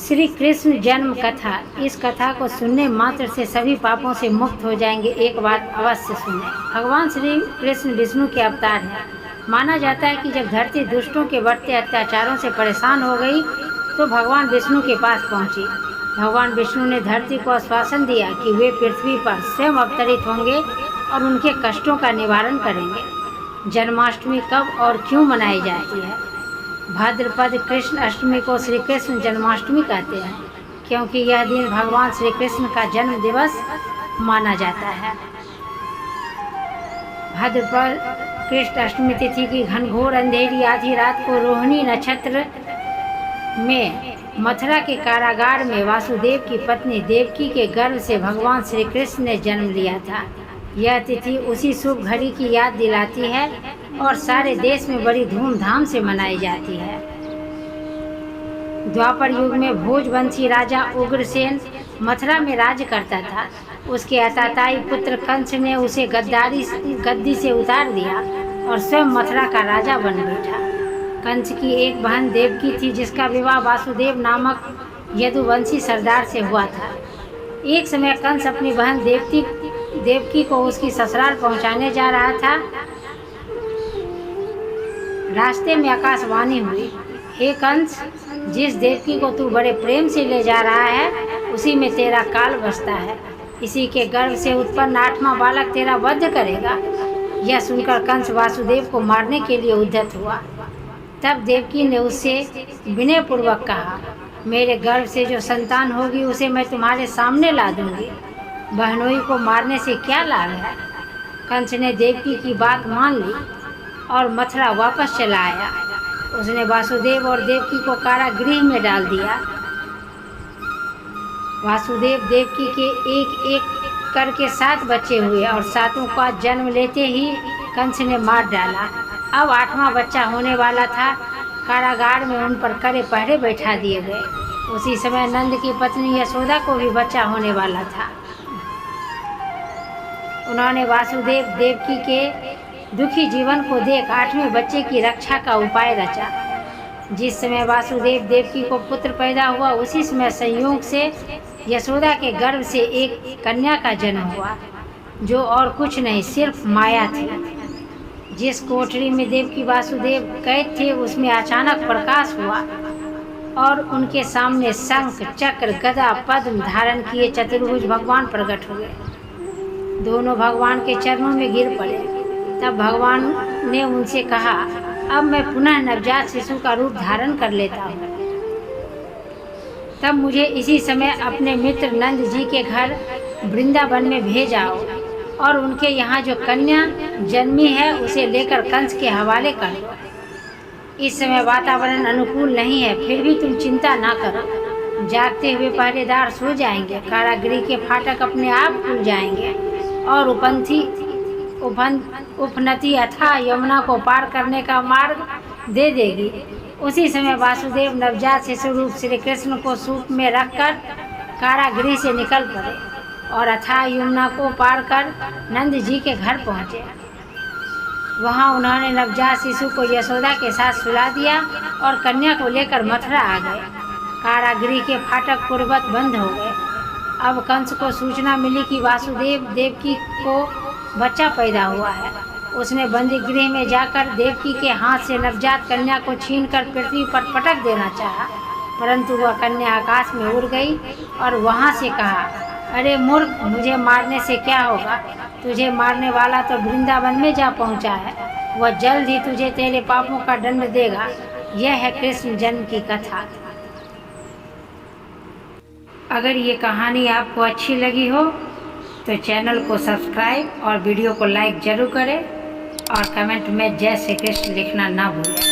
श्री कृष्ण जन्म कथा। इस कथा को सुनने मात्र से सभी पापों से मुक्त हो जाएंगे। एक बार अवश्य सुने। भगवान श्री कृष्ण विष्णु के अवतार हैं। माना जाता है कि जब धरती दुष्टों के बढ़ते अत्याचारों से परेशान हो गई तो भगवान विष्णु के पास पहुंची। भगवान विष्णु ने धरती को आश्वासन दिया कि वे पृथ्वी पर स्वयं अवतरित होंगे और उनके कष्टों का निवारण करेंगे। जन्माष्टमी कब और क्यों मनाई जाती है? भाद्रपद कृष्ण अष्टमी को श्री कृष्ण जन्माष्टमी कहते हैं, क्योंकि यह दिन भगवान श्री कृष्ण का जन्म दिवस माना जाता है। भाद्रपद कृष्ण अष्टमी तिथि की घनघोर अंधेरी आधी रात को रोहिणी नक्षत्र में मथुरा के कारागार में वासुदेव की पत्नी देवकी के गर्भ से भगवान श्री कृष्ण ने जन्म लिया था। यह तिथि उसी शुभ घड़ी की याद दिलाती है और सारे देश में बड़ी धूमधाम से मनाई जाती है। द्वापर युग में भोजवंशी राजा उग्रसेन मथुरा में राज्य करता था। उसके अताताई पुत्र कंस ने उसे गद्दी से उतार दिया और स्वयं मथुरा का राजा बन बैठा। कंस की एक बहन देवकी थी, जिसका विवाह वासुदेव नामक यदुवंशी सरदार से हुआ था। एक समय कंस अपनी बहन देवकी को उसकी ससुराल पहुंचाने जा रहा था। रास्ते में आकाशवाणी हुई, हे कंस, जिस देवकी को तू बड़े प्रेम से ले जा रहा है उसी में तेरा काल बसता है। इसी के गर्भ से उत्पन्न 8वां बालक तेरा वध करेगा। यह सुनकर कंस वासुदेव को मारने के लिए उद्यत हुआ। तब देवकी ने उससे विनयपूर्वक कहा, मेरे गर्भ से जो संतान होगी उसे मैं तुम्हारे सामने ला दूंगी। बहनोई को मारने से क्या लाभ है? कंस ने देवकी की बात मान ली और मथुरा वापस चला आया। उसने वासुदेव और देवकी को कारागृह में डाल दिया। वासुदेव देवकी के एक एक करके 7 बच्चे हुए और 7वां का जन्म लेते ही कंस ने मार डाला। अब 8वां बच्चा होने वाला था। कारागार में उन पर कड़े पहरे बैठा दिए गए। उसी समय नंद की पत्नी यशोदा को भी बच्चा होने वाला था। उन्होंने वासुदेव देवकी के दुखी जीवन को देख 8वें बच्चे की रक्षा का उपाय रचा। जिस समय वासुदेव देवकी को पुत्र पैदा हुआ उसी समय संयोग से यशोदा के गर्भ से एक कन्या का जन्म हुआ, जो और कुछ नहीं सिर्फ माया थी। जिस कोठरी में देवकी वासुदेव कैद थे उसमें अचानक प्रकाश हुआ और उनके सामने शंख चक्र गदा पद्म धारण किए चतुर्भुज भगवान प्रकट हुए। दोनों भगवान के चरणों में गिर पड़े। तब भगवान ने उनसे कहा, अब मैं पुनः नवजात शिशु का रूप धारण कर लेता हूँ। तब मुझे इसी समय अपने मित्र नंद जी के घर वृंदावन में भेज आओ और उनके यहाँ जो कन्या जन्मी है उसे लेकर कंस के हवाले कर दो। इस समय वातावरण अनुकूल नहीं है, फिर भी तुम चिंता ना करो। जागते हुए पहरेदार सो जाएंगे, कारागृह के फाटक अपने आप खुल जाएंगे और उपनती अथवा यमुना को पार करने का मार्ग दे देगी। उसी समय वासुदेव नवजात शिशु रूप श्री कृष्ण को सूप में रखकर कारागृह से निकल पड़े और अथाह यमुना को पार कर नंद जी के घर पहुँचे। वहाँ उन्होंने नवजात शिशु को यशोदा के साथ सुला दिया और कन्या को लेकर मथुरा आ गए। कारागृह के फाटक पूर्ववत बंद हो गए। अब कंस को सूचना मिली कि वासुदेव देवकी को बच्चा पैदा हुआ है। उसने बंदी गृह में जाकर देवकी के हाथ से नवजात कन्या को छीनकर पृथ्वी पर पटक देना चाहा, परंतु वह कन्या आकाश में उड़ गई और वहाँ से कहा, अरे मूर्ख, मुझे मारने से क्या होगा? तुझे मारने वाला तो वृंदावन में जा पहुँचा है। वह जल्द ही तुझे तेरे पापों का दंड देगा। यह है कृष्ण जन्म की कथा। अगर ये कहानी आपको अच्छी लगी हो तो चैनल को सब्सक्राइब और वीडियो को लाइक जरूर करें और कमेंट में जय श्री कृष्ण लिखना ना भूलें।